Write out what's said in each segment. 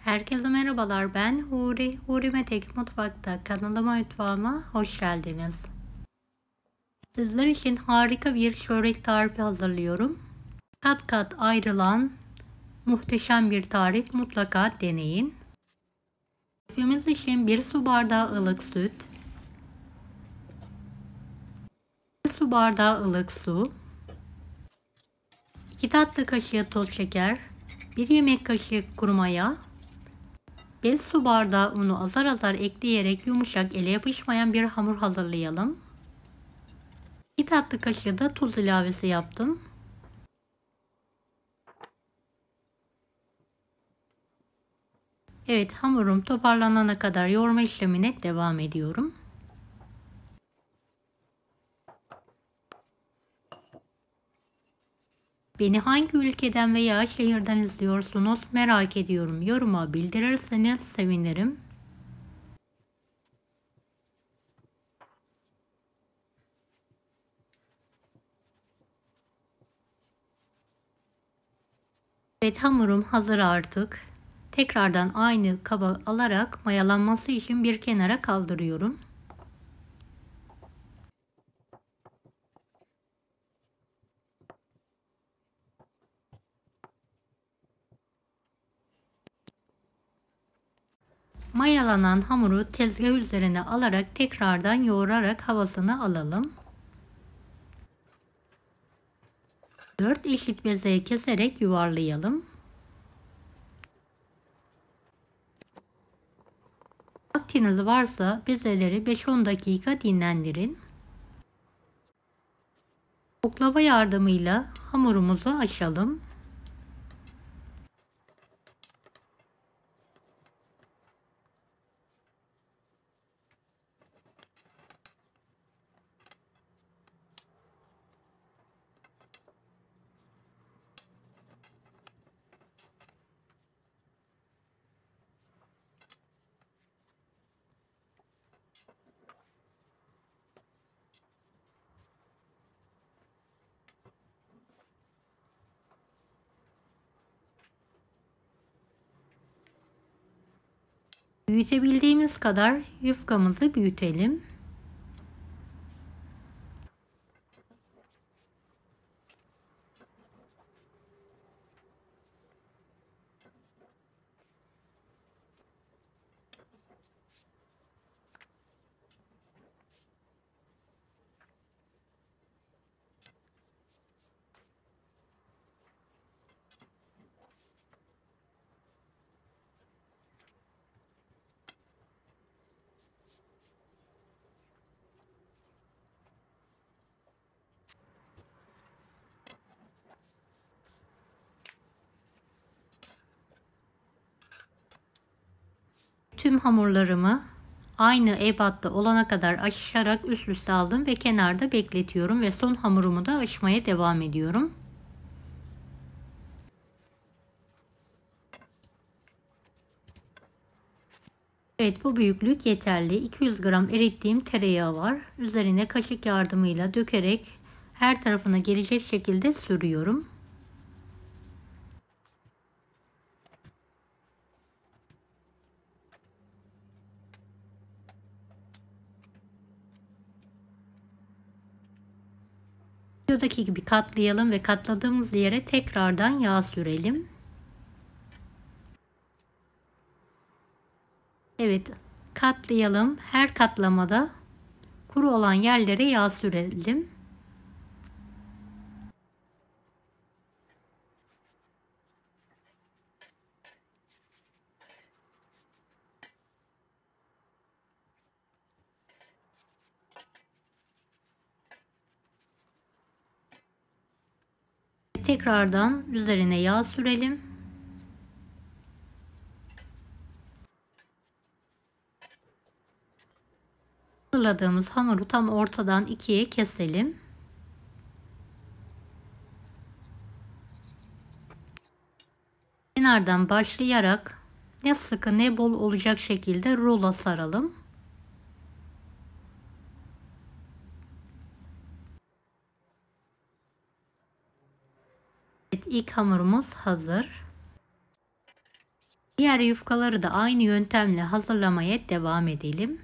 Herkese merhabalar, ben Huri. Huri Metek Mutfak'ta kanalıma, mutfağıma hoş geldiniz. Sizler için harika bir çörek tarifi hazırlıyorum. Kat kat ayrılan muhteşem bir tarif, mutlaka deneyin. Tarifimiz için 1 su bardağı ılık süt, 1 su bardağı ılık su, 2 tatlı kaşığı toz şeker, 1 yemek kaşığı kuru maya, 5 su bardağı unu azar azar ekleyerek yumuşak, ele yapışmayan bir hamur hazırlayalım. 2 tatlı kaşığı da tuz ilavesi yaptım. Evet, hamurum toparlanana kadar yoğurma işlemine devam ediyorum. Beni hangi ülkeden veya şehirden izliyorsunuz merak ediyorum. Yoruma bildirirseniz sevinirim. Evet, hamurum hazır artık. Tekrardan aynı kaba alarak mayalanması için bir kenara kaldırıyorum. Mayalanan hamuru tezgah üzerine alarak tekrardan yoğurarak havasını alalım. 4 eşit bezeye keserek yuvarlayalım. Vaktiniz varsa bezeleri 5-10 dakika dinlendirin. Oklava yardımıyla hamurumuzu açalım. Büyütebildiğimiz kadar yufkamızı büyütelim. Tüm hamurlarımı aynı ebatta olana kadar açarak üst üste aldım ve kenarda bekletiyorum ve son hamurumu da açmaya devam ediyorum. Evet, bu büyüklük yeterli. 200 gram erittiğim tereyağı var. Üzerine kaşık yardımıyla dökerek her tarafına gelecek şekilde sürüyorum. Videodaki gibi katlayalım ve katladığımız yere tekrardan yağ sürelim. Evet, katlayalım. Her katlamada kuru olan yerlere yağ sürelim. Tekrardan üzerine yağ sürelim. Hazırladığımız hamuru tam ortadan ikiye keselim. Kenardan başlayarak ne sıkı ne bol olacak şekilde rulo saralım. Evet, ilk hamurumuz hazır. Diğer yufkaları da aynı yöntemle hazırlamaya devam edelim.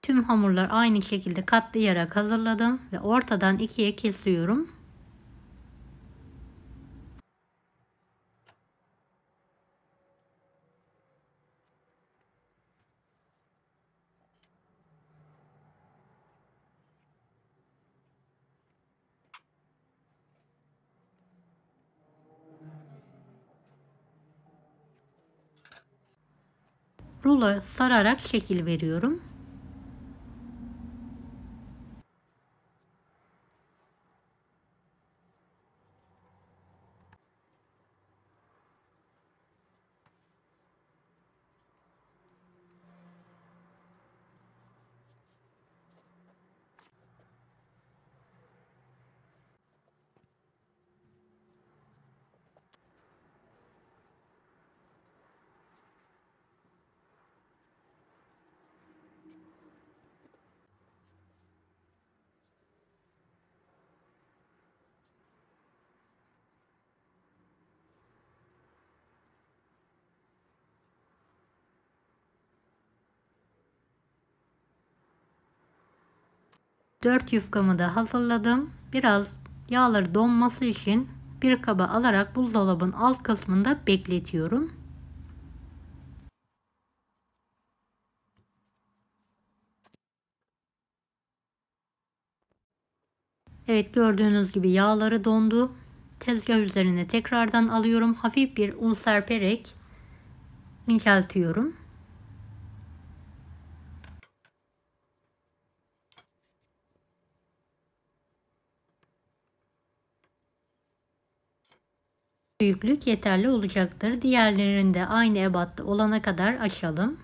Tüm hamurlar aynı şekilde katlayarak hazırladım ve ortadan ikiye kesiyorum. Rulo sararak şekil veriyorum. Dört yufkamı da hazırladım. Biraz yağları donması için bir kaba alarak buzdolabının alt kısmında bekletiyorum. Evet, gördüğünüz gibi yağları dondu. Tezgah üzerine tekrardan alıyorum. Hafif bir un serperek inceltiyorum. Büyüklük yeterli olacaktır. Diğerlerini de aynı ebatta olana kadar açalım.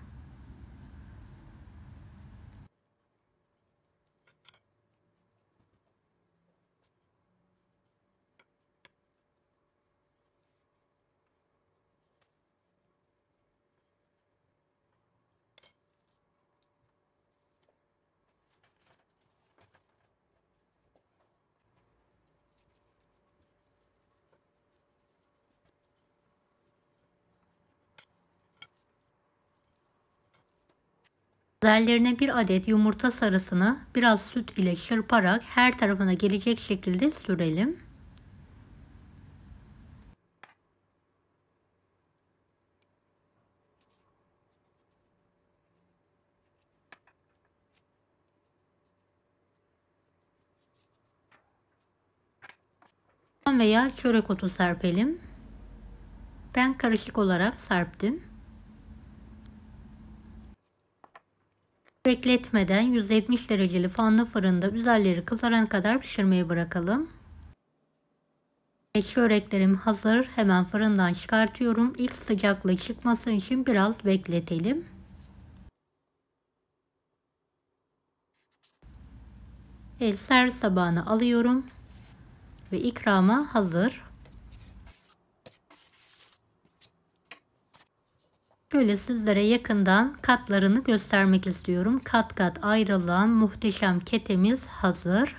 Üzerlerine bir adet yumurta sarısını biraz süt ile çırparak her tarafına gelecek şekilde sürelim. Veya çörek otu serpelim. Ben karışık olarak serptim. Bekletmeden 170 dereceli fanlı fırında üzerleri kızarana kadar pişirmeye bırakalım. Çöreklerim hazır. Hemen fırından çıkartıyorum. İlk sıcaklığı çıkması için biraz bekletelim. Servis tabağına alıyorum ve ikrama hazır. Böyle sizlere yakından katlarını göstermek istiyorum. Kat kat ayrılan muhteşem ketemiz hazır.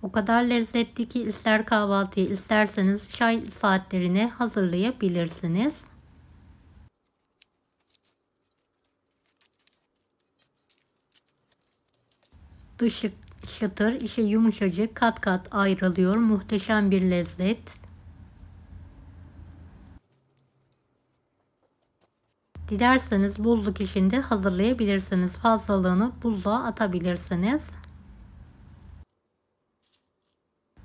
O kadar lezzetli ki ister kahvaltıya isterseniz çay saatlerine hazırlayabilirsiniz. Dışı çıtır, içi yumuşacık, kat kat ayrılıyor. Muhteşem bir lezzet. Dilerseniz buzluk içinde hazırlayabilirsiniz. Fazlalığını buzluğa atabilirsiniz.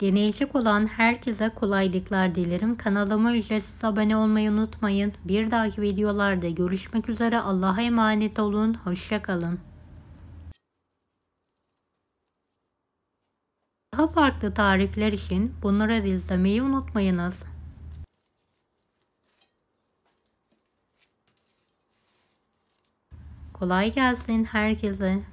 Deneyecek olan herkese kolaylıklar dilerim. Kanalıma ücretsiz abone olmayı unutmayın. Bir dahaki videolarda görüşmek üzere. Allah'a emanet olun. Hoşça kalın. Daha farklı tarifler için bunları da izlemeyi unutmayınız. Kolay gelsin herkese.